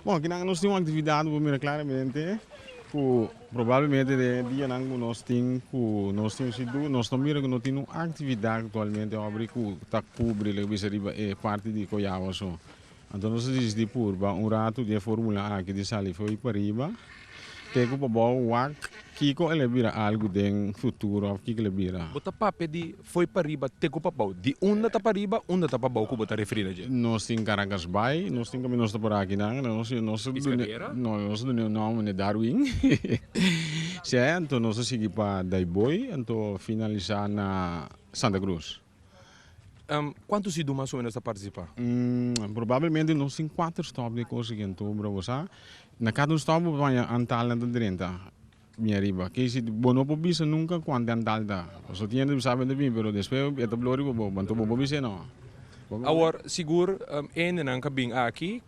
Bom, que nós temos uma atividade, claramente, que provavelmente de dia nós temos sido, nós estamos que nós temos uma atividade atualmente, obra que está cobre, é parte de Coiaba, só. Então nós decidimos por rato de Fórmula A que de sair foi para riba, tem que o que ele vira algo de futuro, o que ele vira. Bota papo de foi para riba, te com papau. De onda tá para riba, onda tá para baixo, que bota referir a Nós temos Caracas Bay, nós temos que nós por aqui, nós não é Darwin. Se é, então nós seguimos para Daiboi, então finalizar na Santa Cruz. Quantos idiomas mais ou menos a participar? Provavelmente nós temos 4 stops de coisa que então, para você. Na cada stop vai antal de 30. Minha riba, que se bono po bisa nunca quando antal da. So tiene sabe de bem, pero después é tablori po bantu po bisa não. Agora, seguro, ainda não cabem aqui,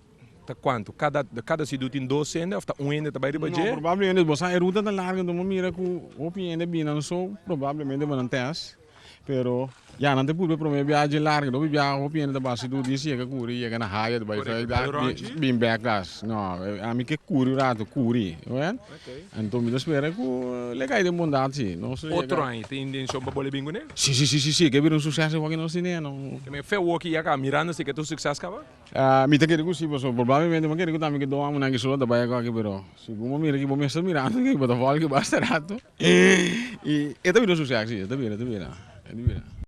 tá quanto? Cada cidade tem 2 ainda, ou tá ainda tá riba Não, provavelmente você a ruta da larga, então mira que o ainda bem não sou, provavelmente vão teste. Pero já não te pude prometer viagem larga, não viajar o ainda base do dia chega curi, chega na raia, vai bem backlash. Não, a mim que curi rato curi, não então me espera que legal de bondade, não sei. Outro ano, tem intenção para bolear bingo, né? Sim, que vira um sucesso aqui no cinema, não. Que me fez o que ia mirando se que tu sucesso acaba? Me te quero que sim, provavelmente me quero que também que doa uma que só da baia aqui, pero se como mira que vou me estar mirando que bota fora que basta rato. E é também um sucesso, é também.